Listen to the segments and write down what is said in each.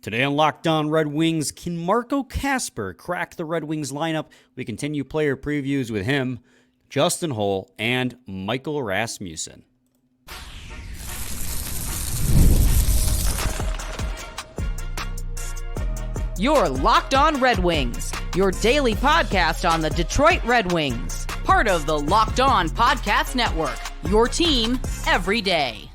Today on Locked On Red Wings, can Marco Kasper crack the Red Wings lineup? We continue player previews with him, Justin Holl, and Michael Rasmussen. You're Locked On Red Wings, your daily podcast on the Detroit Red Wings. Part of the Locked On Podcast Network, your team every day.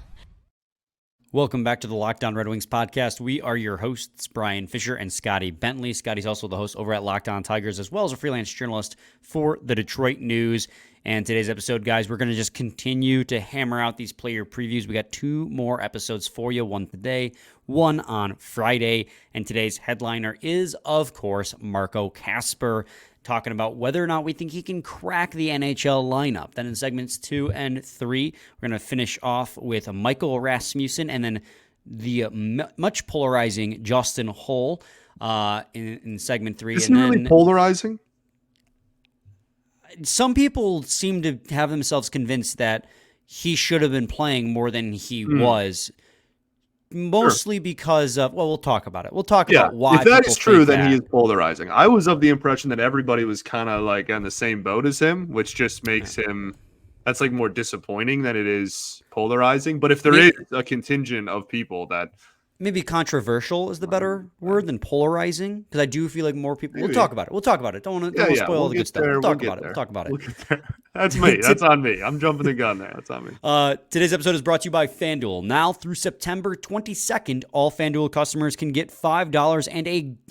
Welcome back to the Locked On Red Wings podcast. We are your hosts, Brian Fisher and Scotty Bentley. Scotty's also the host over at Locked On Tigers, as well as a freelance journalist for the Detroit News. And today's episode, guys, we're going to just continue to hammer out these player previews. We got two more episodes for you, one today, one on Friday. And today's headliner is, of course, Marco Kasper, talking about whether or not we think he can crack the NHL lineup. Then in segments 2 and 3, we're going to finish off with Michael Rasmussen and then the much polarizing Justin Holl in segment 3. Isn't it really polarizing? Some people seem to have themselves convinced that he should have been playing more than he was. Mostly because of, well, we'll talk about it. We'll talk about why. If that is true, then he is polarizing. I was of the impression that everybody was kind of like on the same boat as him, which just makes him, that's like more disappointing than it is polarizing. But if there is a contingent of people that, maybe controversial is the better word than polarizing, because I do feel like more people. We'll talk about it. We'll talk about it. Don't want to spoil all the good stuff. We'll talk about it. We'll talk about it. That's me. That's on me. I'm jumping the gun there. That's on me. Today's episode is brought to you by FanDuel. Now through September 22nd, all FanDuel customers can get $5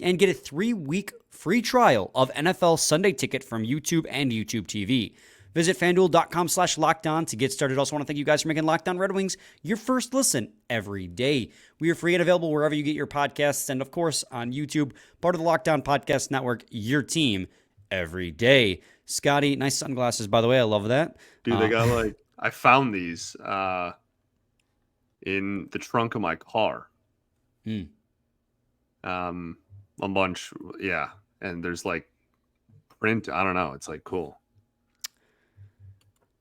and get a 3-week free trial of NFL Sunday Ticket from YouTube and YouTube TV. Visit FanDuel.com/LockedOn to get started. Also want to thank you guys for making Locked On Red Wings your first listen every day. We are free and available wherever you get your podcasts and, of course, on YouTube, part of the Locked On Podcast Network, your team every day. Scotty, nice sunglasses, by the way. I love that. Dude, they got I found these in the trunk of my car. A bunch, yeah. And there's print. I don't know. It's cool.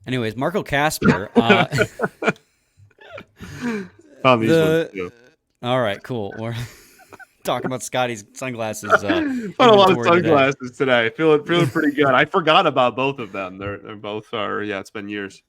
Anyways, Marco Kasper. Found these ones too. All right, cool. We're talking about Scotty's sunglasses. Found a lot of sunglasses today. Feeling pretty good. I forgot about both of them. They're both are. Yeah, it's been years.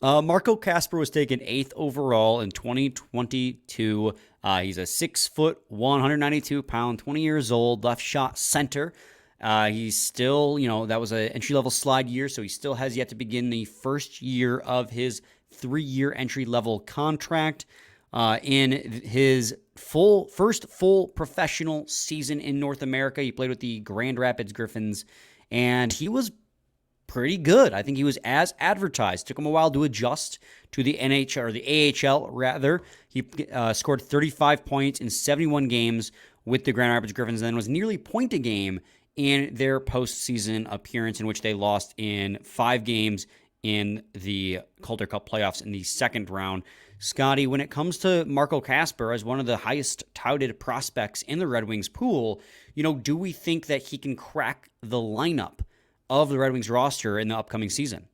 Marco Kasper was taken 8th overall in 2022. He's a 6'1", 192-pound, 20 years old, left shot center. He's still, that was an entry-level slide year, so he still has yet to begin the first year of his 3-year entry-level contract. In his first full professional season in North America, he played with the Grand Rapids Griffins, and he was pretty good. I think he was as advertised. Took him a while to adjust to the NHL, or the AHL, rather. He scored 35 points in 71 games with the Grand Rapids Griffins, and then was nearly point a game in their postseason appearance, in which they lost in 5 games in the Calder Cup playoffs in the second round. Scotty, when it comes to Marco Kasper as one of the highest touted prospects in the Red Wings pool, do we think that he can crack the lineup of the Red Wings roster in the upcoming season?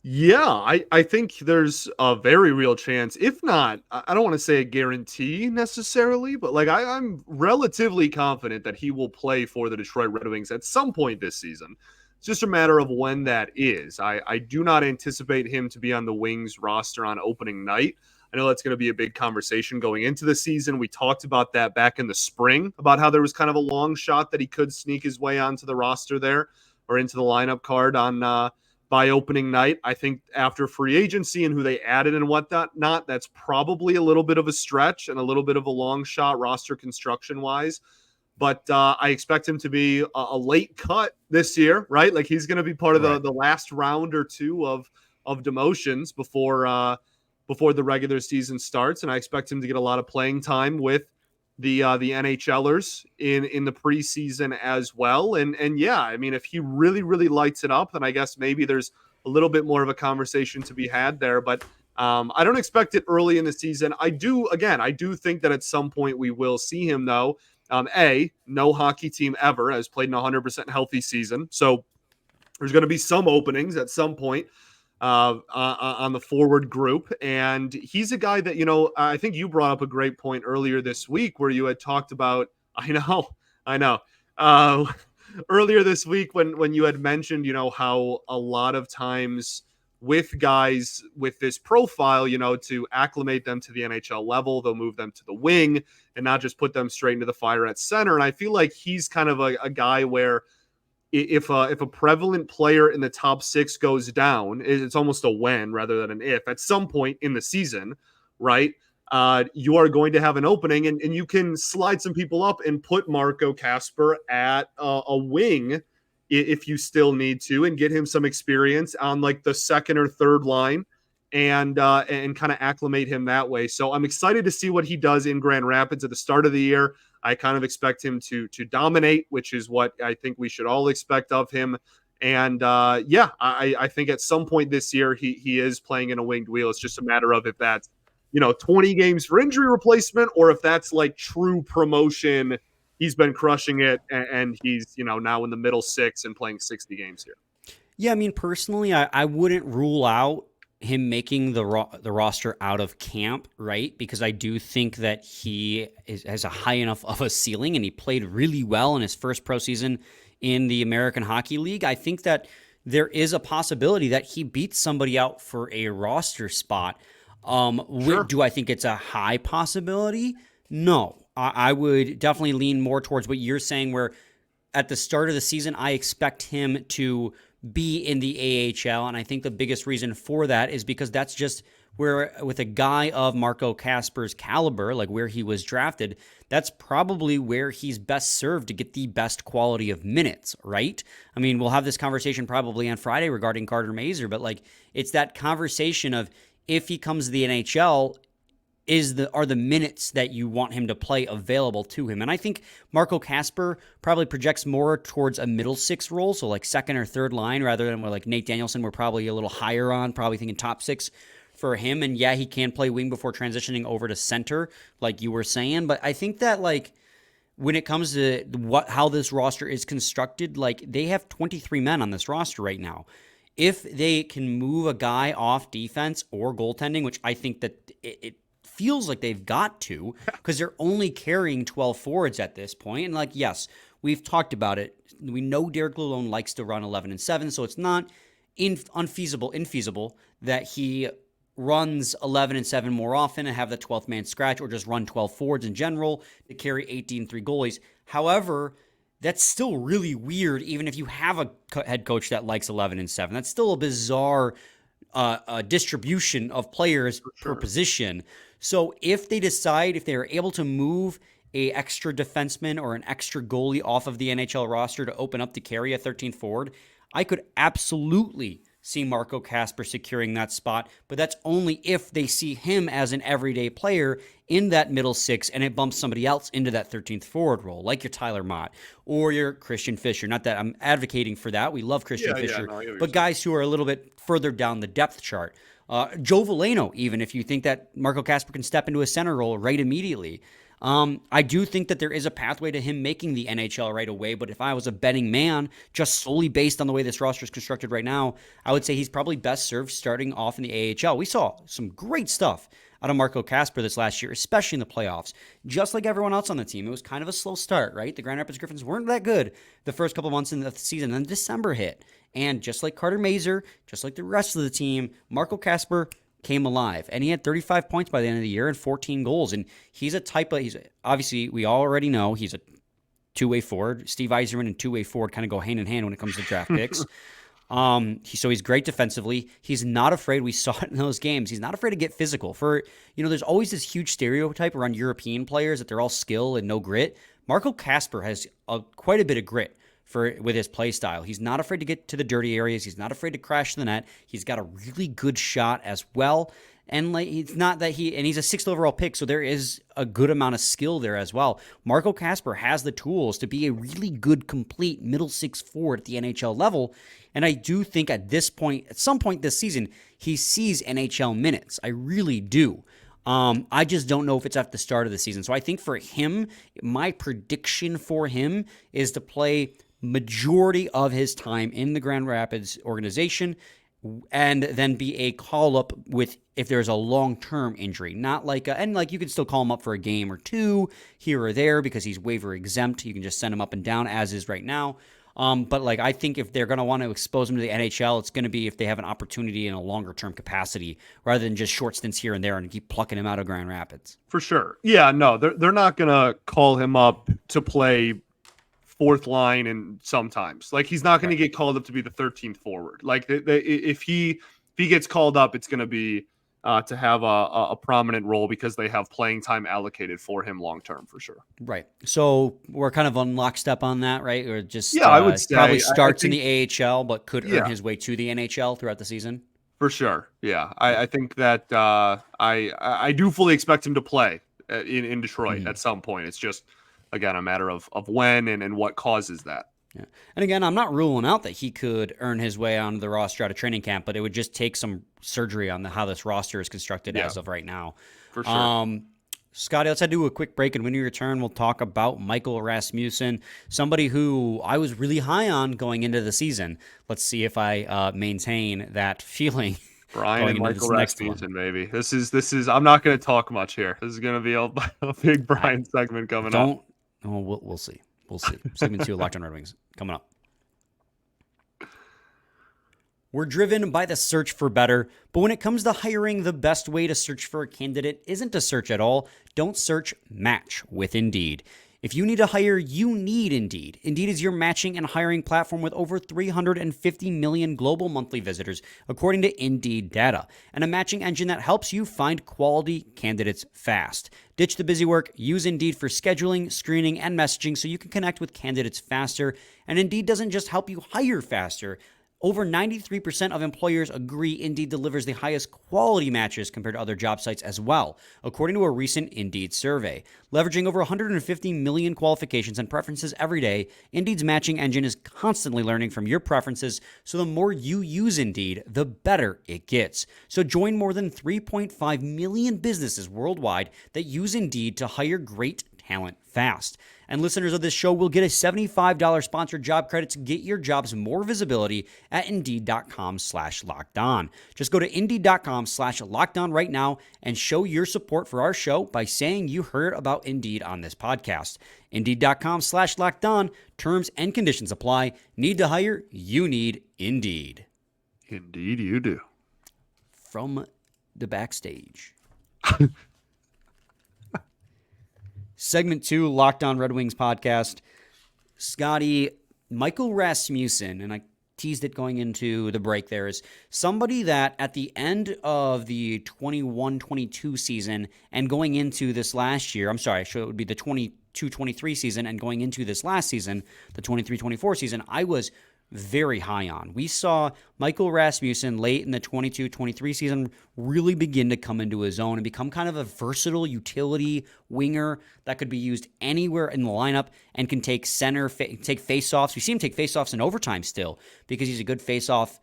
Yeah, I think there's a very real chance, if not, I don't want to say a guarantee necessarily, but I'm relatively confident that he will play for the Detroit Red Wings at some point this season. It's just a matter of when that is. I do not anticipate him to be on the Wings roster on opening night. I know that's going to be a big conversation going into the season. We talked about that back in the spring, about how there was kind of a long shot that he could sneak his way onto the roster there, or into the lineup card on by opening night. I think after free agency and who they added and whatnot, that's probably a little bit of a stretch and a little bit of a long shot roster construction wise. But I expect him to be a late cut this year, right? He's going to be part of the last round or two of demotions before the regular season starts. And I expect him to get a lot of playing time with the NHLers in the preseason as well. And yeah, I mean, if he really, really lights it up, then I guess maybe there's a little bit more of a conversation to be had there. But I don't expect it early in the season. I do think that at some point we will see him, though. No hockey team ever has played in a 100% healthy season. So there's going to be some openings at some point. on the forward group. And he's a guy that, I think you brought up a great point earlier this week where you had talked about, I know. Uh, Earlier this week when you had mentioned, how a lot of times with guys with this profile, to acclimate them to the NHL level, they'll move them to the wing and not just put them straight into the fire at center. And I feel like he's kind of a guy where if a prevalent player in the top 6 goes down, it's almost a when rather than an if at some point in the season, right? You are going to have an opening, and you can slide some people up and put Marco Kasper at a wing if you still need to, and get him some experience on like the second or third line, and kind of acclimate him that way. So I'm excited to see what he does in Grand Rapids at the start of the year. I kind of expect him to dominate, which is what I think we should all expect of him. And I think at some point this year he is playing in a winged wheel. It's just a matter of if that's 20 games for injury replacement, or if that's like true promotion. He's been crushing it, and he's now in the middle 6 and playing 60 games here. Yeah, I mean, personally, I wouldn't rule out him making the roster out of camp, right? Because I do think that he has a high enough of a ceiling, and he played really well in his first pro season in the American Hockey League. I think that there is a possibility that he beats somebody out for a roster spot. Sure. Do I think it's a high possibility? No. I would definitely lean more towards what you're saying, where at the start of the season, I expect him to be in the AHL, and I think the biggest reason for that is because that's just where, with a guy of Marco Kasper's caliber, like where he was drafted, that's probably where he's best served to get the best quality of minutes, right? I mean, we'll have this conversation probably on Friday regarding Carter Mazur, but like it's that conversation of if he comes to the NHL, are the minutes that you want him to play available to him. And I think Marco Kasper probably projects more towards a middle 6 role, so like second or third line, rather than where like Nate Danielson we're probably a little higher on, probably thinking top 6 for him. And yeah, he can play wing before transitioning over to center, like you were saying. But I think that like when it comes to how this roster is constructed, like they have 23 men on this roster right now. If they can move a guy off defense or goaltending, which I think that it feels like they've got to, because they're only carrying 12 forwards at this point. And like, yes, we've talked about it. We know Derek Lalonde likes to run 11-7, so it's not infeasible that he runs 11-7 more often and have the 12th man scratch, or just run 12 forwards in general to carry 18-3 goalies. However, that's still really weird, even if you have a head coach that likes 11-7. That's still a bizarre distribution of players per position. So if they're able to move a extra defenseman or an extra goalie off of the NHL roster to open up to carry a 13th forward, I could absolutely see Marco Kasper securing that spot, but that's only if they see him as an everyday player in that middle 6 and it bumps somebody else into that 13th forward role, like your Tyler Mott or your Christian Fischer. Not that I'm advocating for that. We love Christian Fischer, but guys who are a little bit further down the depth chart. Joe Veleno, even if you think that Marco Kasper can step into a center role right immediately. I do think that there is a pathway to him making the NHL right away, but if I was a betting man, just solely based on the way this roster is constructed right now, I would say he's probably best served starting off in the AHL. We saw some great stuff out of Marco Kasper this last year, especially in the playoffs. Just like everyone else on the team, it was kind of a slow start, right? The Grand Rapids Griffins weren't that good the first couple months in the season, then December hit. And just like Carter Mazur, just like the rest of the team, Marco Kasper came alive, and he had 35 points by the end of the year and 14 goals. And he's obviously, we already know he's a two-way forward. Steve Yzerman and two-way forward kind of go hand in hand when it comes to draft picks. So he's great defensively. He's not afraid. We saw it in those games. He's not afraid to get physical. There's always this huge stereotype around European players that they're all skill and no grit. Marco Kasper has quite a bit of grit with his play style. He's not afraid to get to the dirty areas. He's not afraid to crash the net. He's got a really good shot as well. And he's not that he's a 6th overall pick, so there is a good amount of skill there as well. Marco Kasper has the tools to be a really good, complete middle 6 forward at the NHL level. And I do think at some point this season, he sees NHL minutes. I really do. I just don't know if it's at the start of the season. So I think for him, my prediction for him is to play majority of his time in the Grand Rapids organization and then be a call up with if there's a long-term injury, not like and like you can still call him up for a game or two here or there because he's waiver exempt. You can just send him up and down as is right now. But like I think if they're going to want to expose him to the NHL, it's going to be if they have an opportunity in a longer-term capacity rather than just short stints here and there and keep plucking him out of Grand Rapids. For sure. Yeah, no, they're not going to call him up to play fourth line, and sometimes like he's not going to get called up to be the 13th forward. Like if he gets called up, it's going to be to have a prominent role because they have playing time allocated for him long term for sure. Right. So we're kind of on lockstep on that, right? Or just I would say probably starts I think, in the AHL, but could earn his way to the NHL throughout the season. For sure. Yeah, I think that I do fully expect him to play in Detroit at some point. It's just, again, a matter of when and what causes that. Yeah. And again, I'm not ruling out that he could earn his way onto the roster out of training camp, but it would just take some surgery on how this roster is constructed as of right now. For sure. Scotty, let's do a quick break, and when we return, we'll talk about Michael Rasmussen, somebody who I was really high on going into the season. Let's see if I maintain that feeling. Brian and Michael Rasmussen, baby. This is. I'm not going to talk much here. This is going to be a big Brian segment coming up. We'll see. We'll see. Segment 2 of Locked On Red Wings coming up. We're driven by the search for better, but when it comes to hiring, the best way to search for a candidate isn't to search at all. Don't search, match with Indeed. If you need to hire, you need Indeed. Indeed is your matching and hiring platform with over 350 million global monthly visitors, according to Indeed data, and a matching engine that helps you find quality candidates fast. Ditch the busy work. Use Indeed for scheduling, screening, and messaging so you can connect with candidates faster. And Indeed doesn't just help you hire faster. Over 93% of employers agree Indeed delivers the highest quality matches compared to other job sites as well, according to a recent Indeed survey. Leveraging over 150 million qualifications and preferences every day, Indeed's matching engine is constantly learning from your preferences, so the more you use Indeed, the better it gets. So join more than 3.5 million businesses worldwide that use Indeed to hire great talent fast. And listeners of this show will get a $75 sponsored job credit to get your jobs more visibility at Indeed.com/lockedon. Just go to Indeed.com/lockedon right now and show your support for our show by saying you heard about Indeed on this podcast. Indeed.com/lockedon. Terms and conditions apply. Need to hire? You need Indeed. Indeed you do. From the backstage. Segment 2, Locked On Red Wings podcast. Scotty, Michael Rasmussen, and I teased it going into the break there, is somebody that at the end of the 21-22 season and going into this last year, it would be the 22-23 season and going into this last season, the 23-24 season, I was very high on. We saw Michael Rasmussen late in the 22-23 season really begin to come into his own and become kind of a versatile utility winger that could be used anywhere in the lineup and can take take faceoffs. We see him take faceoffs in overtime still because he's a good faceoff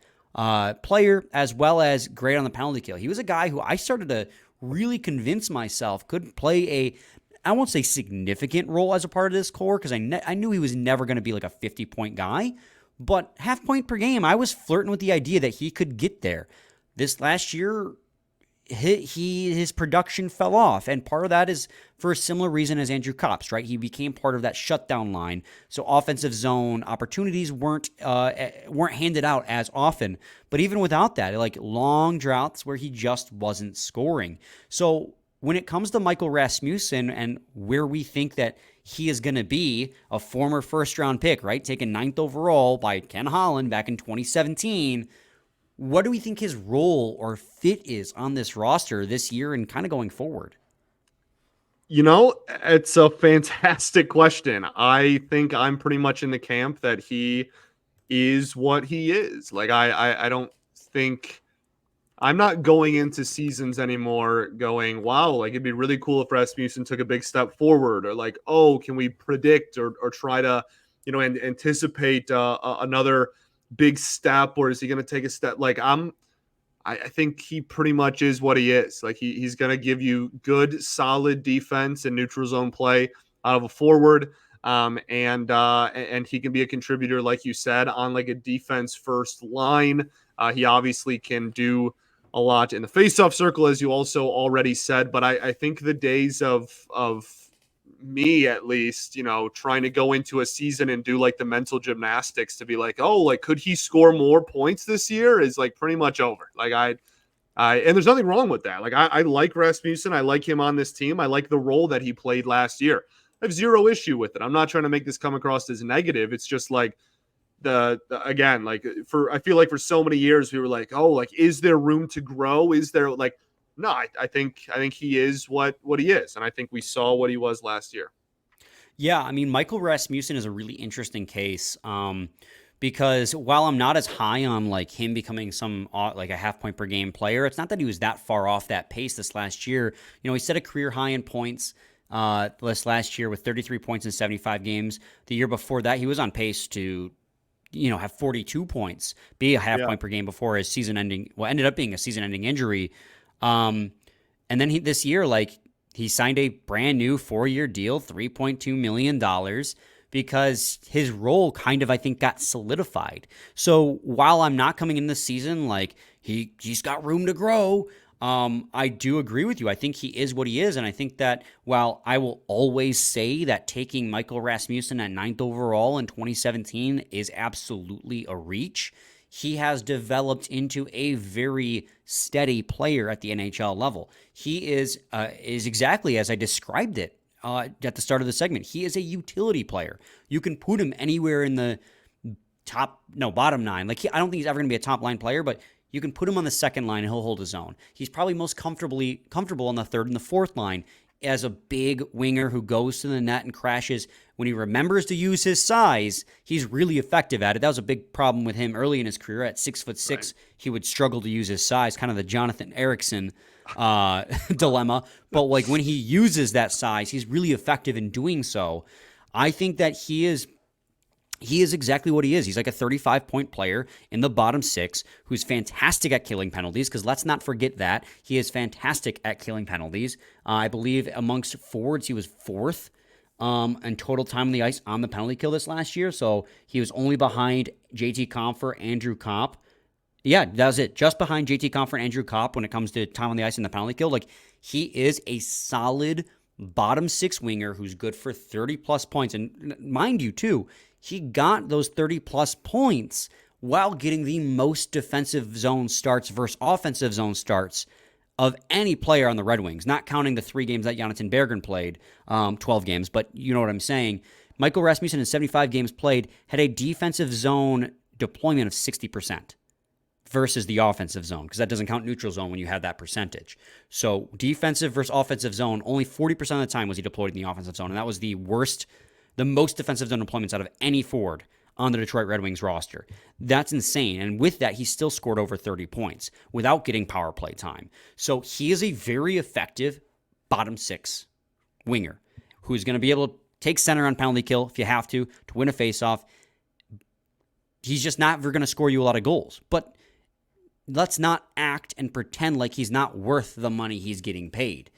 player as well as great on the penalty kill. He was a guy who I started to really convince myself could play I won't say significant role as a part of this core because I knew he was never going to be like a 50-point guy. But half point per game, I was flirting with the idea that he could get there. This last year, his production fell off, and part of that is for a similar reason as Andrew Kopp's, right? He became part of that shutdown line, so offensive zone opportunities weren't handed out as often. But even without that, like long droughts where he just wasn't scoring. So when it comes to Michael Rasmussen and where we think that he is going to be, a former first-round pick, right, taken 9th overall by Ken Holland back in 2017, what do we think his role or fit is on this roster this year and kind of going forward? You know, it's a fantastic question. I think I'm pretty much in the camp that he is what he is. Like, I don't think... I'm not going into seasons anymore going, wow, like it'd be really cool if Rasmussen took a big step forward, or like, oh, can we predict or try to, and anticipate another big step, or is he going to take a step? Like I think he pretty much is what he is. Like he's going to give you good, solid defense and neutral zone play out of a forward. And he can be a contributor, like you said, on like a defense first line. He obviously can do a lot in the faceoff circle, as you also already said. But I think the days of me, at least, trying to go into a season and do like the mental gymnastics to be like, oh, like could he score more points this year, is like pretty much over. Like and there's nothing wrong with that. Like I like Rasmussen. I like him on this team. I like the role that he played last year. I have zero issue with it. I'm not trying to make this come across as negative. It's just like again, like I feel like for so many years we were like, oh, like is there room to grow? Is there like no? I think he is what he is, and I think we saw what he was last year. Yeah, I mean, Michael Rasmussen is a really interesting case. Because while I'm not as high on like him becoming some like a half point per game player, it's not that he was that far off that pace this last year. He set a career high in points this last year with 33 points in 75 games. The year before that, he was on pace to have 42 points, be a half point per game before his ended up being a season-ending injury. And then this year, like he signed a brand new 4-year deal, $3.2 million. Because his role kind of, I think, got solidified. So while I'm not coming in this season like he's got room to grow, I do agree with you. I think he is what he is, and I think that while I will always say that taking Michael Rasmussen at 9th overall in 2017 is absolutely a reach, he has developed into a very steady player at the NHL level. He is exactly as I described it at the start of the segment. He is a utility player. You can put him anywhere in the bottom 9. Like I don't think he's ever going to be a top line player, but you can put him on the second line and he'll hold his own. He's probably most comfortable on the third and the fourth line as a big winger who goes to the net and crashes. When he remembers to use his size, he's really effective at it. That was a big problem with him early in his career. At 6'6", right, he would struggle to use his size, kind of the Jonathan Ericsson dilemma. But like when he uses that size, he's really effective in doing so. I think that he is exactly what he is. He's like a 35-point player in the bottom 6 who's fantastic at killing penalties, because let's not forget that. He is fantastic at killing penalties. I believe amongst forwards, he was 4th in total time on the ice on the penalty kill this last year. So he was only behind JT Compher, Andrew Kopp. Yeah, that was it. Just behind JT Compher and Andrew Kopp when it comes to time on the ice and the penalty kill. Like he is a solid bottom 6 winger who's good for 30-plus points. And mind you, too, he got those 30-plus points while getting the most defensive zone starts versus offensive zone starts of any player on the Red Wings, not counting the 3 games that Jonathan Berggren played, 12 games, but you know what I'm saying. Michael Rasmussen in 75 games played had a defensive zone deployment of 60% versus the offensive zone, because that doesn't count neutral zone when you have that percentage. So defensive versus offensive zone, only 40% of the time was he deployed in the offensive zone, and that was the most defensive zone deployments out of any forward on the Detroit Red Wings roster. That's insane. And with that, he still scored over 30 points without getting power play time. So he is a very effective bottom 6 winger who's going to be able to take center on penalty kill if you have to win a faceoff. He's just not going to score you a lot of goals. But let's not act and pretend like he's not worth the money he's getting paid.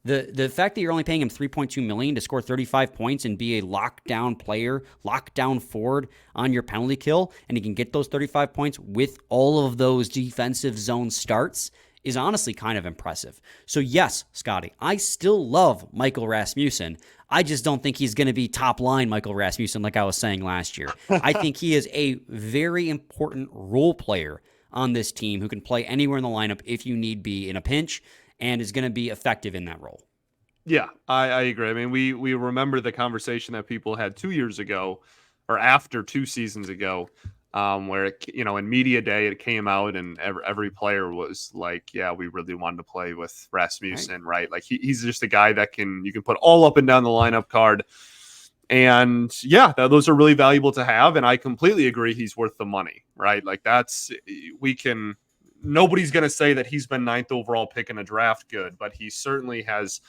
The fact that you're only paying him $3.2 million to score 35 points and be a lockdown player, lockdown forward on your penalty kill, and he can get those 35 points with all of those defensive zone starts is honestly kind of impressive. So yes, Scotty, I still love Michael Rasmussen. I just don't think he's going to be top line Michael Rasmussen like I was saying last year. I think he is a very important role player on this team who can play anywhere in the lineup if you need be in a pinch, and is going to be effective in that role. Yeah, I agree. I mean, we remember the conversation that people had 2 years ago, or after 2 seasons ago, where in media day it came out and every player was like, "Yeah, we really wanted to play with Rasmussen, right? Like he's just a guy that you can put all up and down the lineup card." And yeah, those are really valuable to have, and I completely agree he's worth the money, right? Like nobody's going to say that he's been 9th overall pick in a draft good, but he certainly has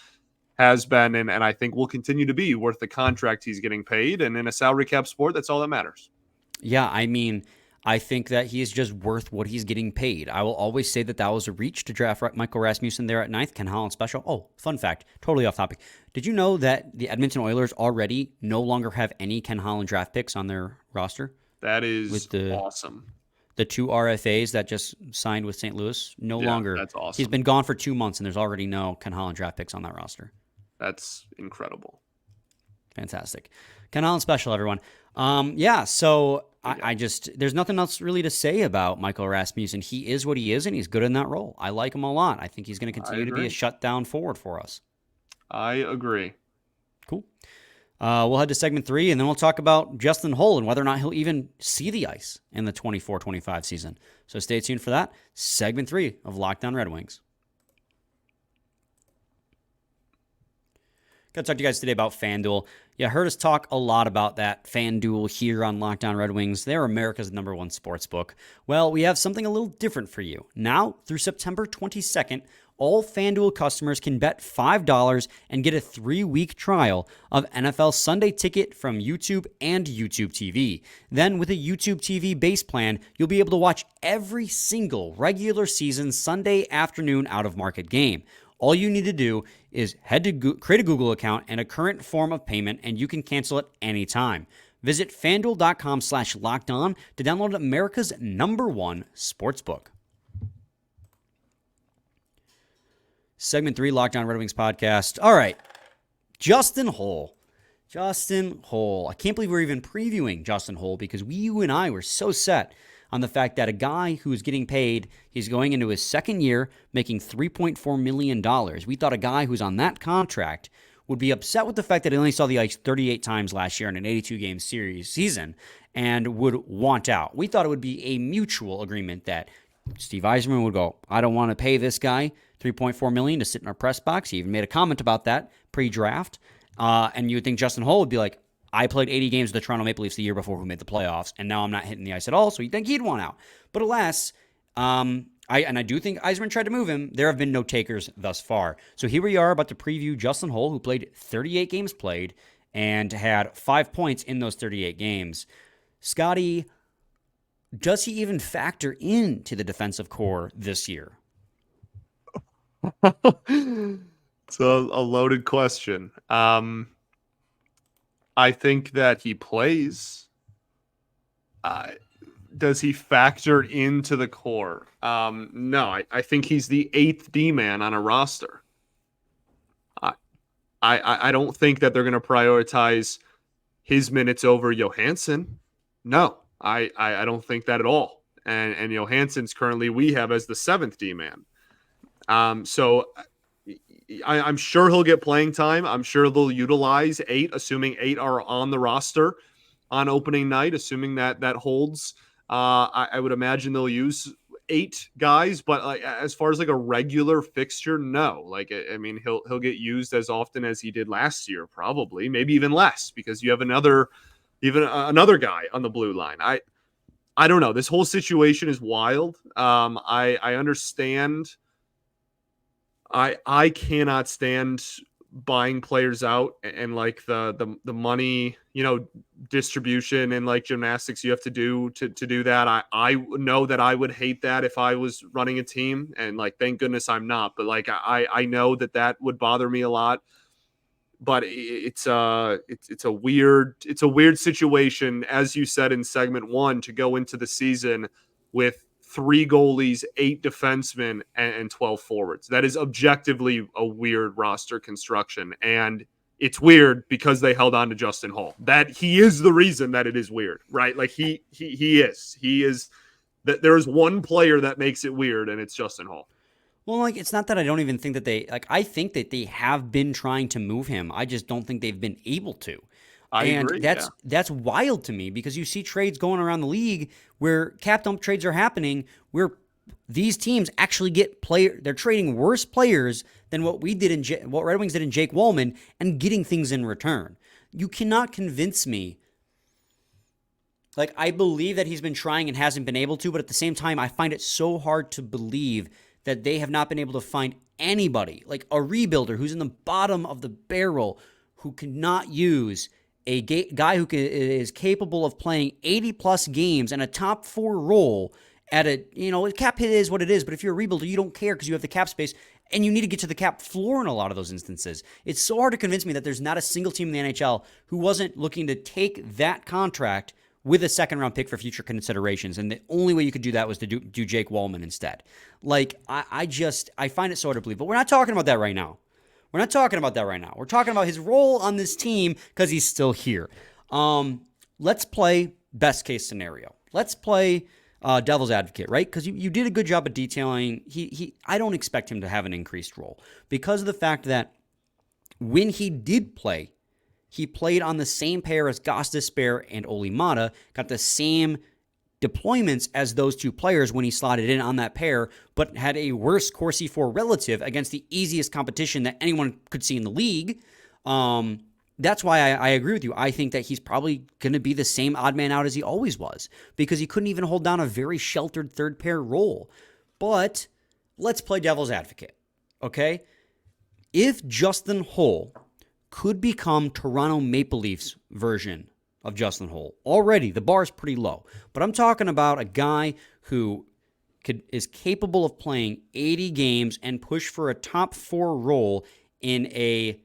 been, and I think will continue to be worth the contract he's getting paid. And in a salary cap sport, that's all that matters. Yeah, I mean, I think that he is just worth what he's getting paid. I will always say that was a reach to draft Michael Rasmussen there at 9th. Ken Holland special. Oh, fun fact, totally off topic. Did you know that the Edmonton Oilers already no longer have any Ken Holland draft picks on their roster? That is awesome. The 2 RFAs that just signed with St. Louis, no longer. That's awesome. He's been gone for 2 months, and there's already no Ken Holland draft picks on that roster. That's incredible. Fantastic. Ken Holland special, everyone. So I just, there's nothing else really to say about Michael Rasmussen. He is what he is, and he's good in that role. I like him a lot. I think he's going to continue to be a shutdown forward for us. I agree. Cool. We'll head to segment 3, and then we'll talk about Justin Holl and whether or not he'll even see the ice in the 24-25 season. So stay tuned for that. Segment 3 of Locked On Red Wings. Got to talk to you guys today about FanDuel. You heard us talk a lot about that FanDuel here on Locked On Red Wings. They're America's #1 sports book. Well, we have something a little different for you. Now, through September 22nd, all FanDuel customers can bet $5 and get a 3-week trial of NFL Sunday Ticket from YouTube and YouTube TV. Then, with a YouTube TV base plan, you'll be able to watch every single regular season Sunday afternoon out-of-market game. All you need to do is create a Google account and a current form of payment, and you can cancel at any time. Visit FanDuel.com/lockedon to download America's #1 sportsbook. Segment 3, Locked On Red Wings podcast. All right, Justin Holl. I can't believe we're even previewing Justin Holl because you and I were so set on the fact that a guy who is getting paid, he's going into his second year, making $3.4 million. We thought a guy who's on that contract would be upset with the fact that he only saw the ice 38 times last year in an 82-game season and would want out. We thought it would be a mutual agreement that Steve Yzerman would go, I don't want to pay this guy $3.4 million to sit in our press box. He even made a comment about that pre-draft. And you would think Justin Holl would be like, I played 80 games with the Toronto Maple Leafs the year before who made the playoffs, and now I'm not hitting the ice at all, so you'd think he'd want out. But alas, I do think Yzerman tried to move him. There have been no takers thus far. So here we are about to preview Justin Holl, who played 38 games played and had 5 points in those 38 games. Scotty, does he even factor into the defensive core this year? It's a loaded question. I think that he plays. Does he factor into the core? No, I think he's the 8th D-man on a roster. I don't think that they're going to prioritize his minutes over Johansson. No, I don't think that at all. And Johansson's currently we have as the 7th D-man. So I'm sure he'll get playing time. I'm sure they'll utilize 8, assuming 8 are on the roster on opening night, assuming that holds. I would imagine they'll use 8 guys, but like as far as like a regular fixture, no. Like I mean, he'll get used as often as he did last year, probably, maybe even less, because you have another guy on the blue line. I don't know. This whole situation is wild. I understand. I cannot stand buying players out and like the money, distribution and like gymnastics you have to do to do that. I know that I would hate that if I was running a team, and like, thank goodness I'm not, but like, I know that would bother me a lot, but it's a weird situation, as you said in segment 1, to go into the season with 3 goalies, 8 defensemen, and 12 forwards. That is objectively a weird roster construction. And it's weird because they held on to Justin Holl. That he is the reason that it is weird, right? Like he is that there is one player that makes it weird, and it's Justin Holl. Well, like, it's not that I don't even think that I think that they have been trying to move him. I just don't think they've been able to. I agree. That's wild to me, because you see trades going around the league where cap dump trades are happening, where these teams actually get they're trading worse players than what what Red Wings did in Jake Wallman, and getting things in return. You cannot convince me. Like, I believe that he's been trying and hasn't been able to, but at the same time, I find it so hard to believe that they have not been able to find anybody, like a rebuilder who's in the bottom of the barrel, who cannot use a guy who is capable of playing 80-plus games and a top 4 role at a, cap hit is what it is, but if you're a rebuilder, you don't care because you have the cap space, and you need to get to the cap floor in a lot of those instances. It's so hard to convince me that there's not a single team in the NHL who wasn't looking to take that contract with a second-round pick for future considerations, and the only way you could do that was to do Jake Wallman instead. I find it so hard to believe, but we're not talking about that right now. We're talking about his role on this team because he's still here. Let's play best case scenario. Let's play devil's advocate, right? Because you did a good job of detailing. I don't expect him to have an increased role because of the fact that when he did play, he played on the same pair as Gostisbehere and Olli Maatta, got the same deployments as those two players when he slotted in on that pair, but had a worse Corsi 4 relative against the easiest competition that anyone could see in the league. That's why I agree with you. I think that he's probably going to be the same odd man out as he always was because he couldn't even hold down a very sheltered third pair role. But let's play devil's advocate, okay? If Justin Holl could become Toronto Maple Leafs version of Justin Holl. Already, the bar is pretty low. But I'm talking about a guy who is capable of playing 80 games and push for a top 4 role on a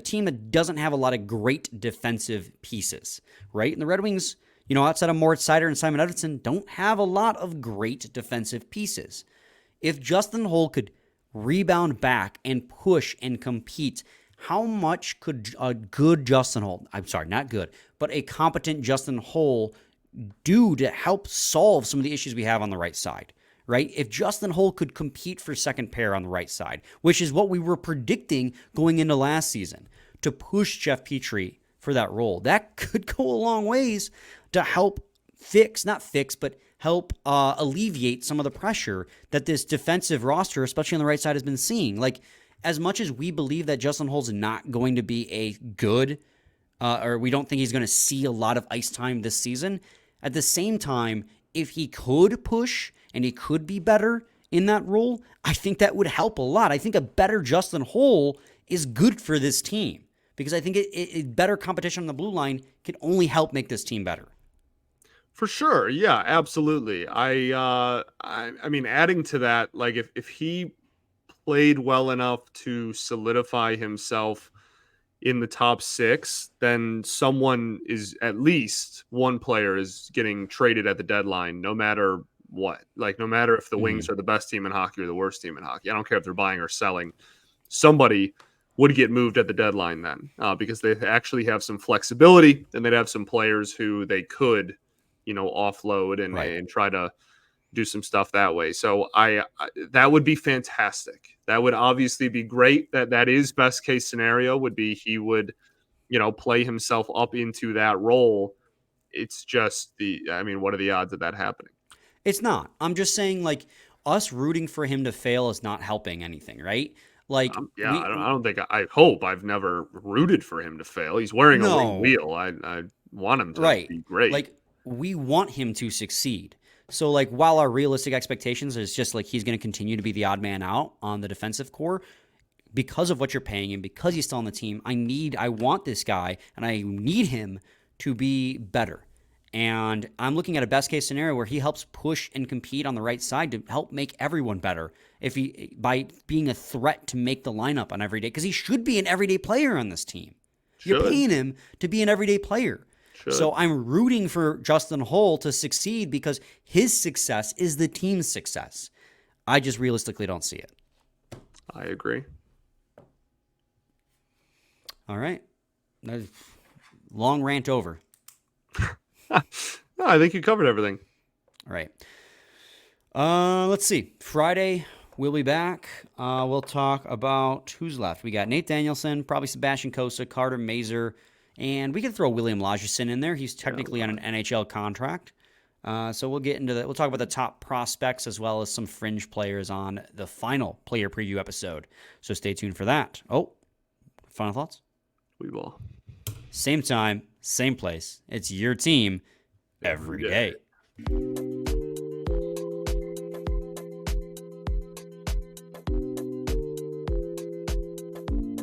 team that doesn't have a lot of great defensive pieces, right? And the Red Wings, outside of Moritz Seider and Simon Edvinsson, don't have a lot of great defensive pieces. If Justin Holl could rebound back and push and compete, how much could a good Justin Holl, I'm sorry, not good, but a competent Justin Holl do to help solve some of the issues we have on the right side, right? If Justin Holl could compete for second pair on the right side, which is what we were predicting going into last season, to push Jeff Petrie for that role, that could go a long ways to help help alleviate some of the pressure that this defensive roster, especially on the right side, has been seeing. As much as we believe that Justin Holl's not going to be a good, or we don't think he's going to see a lot of ice time this season, at the same time, if he could push and he could be better in that role, I think that would help a lot. I think a better Justin Holl is good for this team because I think better competition on the blue line can only help make this team better. For sure. Yeah, absolutely. I mean, adding to that, if he played well enough to solidify himself in the top 6, then at least one player is getting traded at the deadline, no matter what. No matter if the Wings are the best team in hockey or the worst team in hockey. I don't care if they're buying or selling. Somebody would get moved at the deadline then because they actually have some flexibility and they'd have some players who they could offload and try to do some stuff that way. So that would be fantastic. That would obviously be great. That is best case scenario would be he would, play himself up into that role. It's just what are the odds of that happening? It's not. I'm just saying us rooting for him to fail is not helping anything, right? I don't think I hope I've never rooted for him to fail. He's wearing a wing wheel. I want him to be great. We want him to succeed. So, while our realistic expectations is just he's going to continue to be the odd man out on the defensive core, because of what you're paying him, because he's still on the team, I want this guy, and I need him to be better. And I'm looking at a best case scenario where he helps push and compete on the right side to help make everyone better by being a threat to make the lineup on every day, because he should be an everyday player on this team. You're paying him to be an everyday player. So I'm rooting for Justin Holl to succeed because his success is the team's success. I just realistically don't see it. I agree. All right. Long rant over. No, I think you covered everything. All right. Let's see. Friday, we'll be back. We'll talk about who's left. We got Nate Danielson, probably Sebastian Cossa, Carter Mazur, and we can throw William Lagesson in there. He's technically on an NHL contract. So we'll get into that. We'll talk about the top prospects as well as some fringe players on the final player preview episode. So stay tuned for that. Oh, final thoughts? We will. Same time, same place. It's your team every day.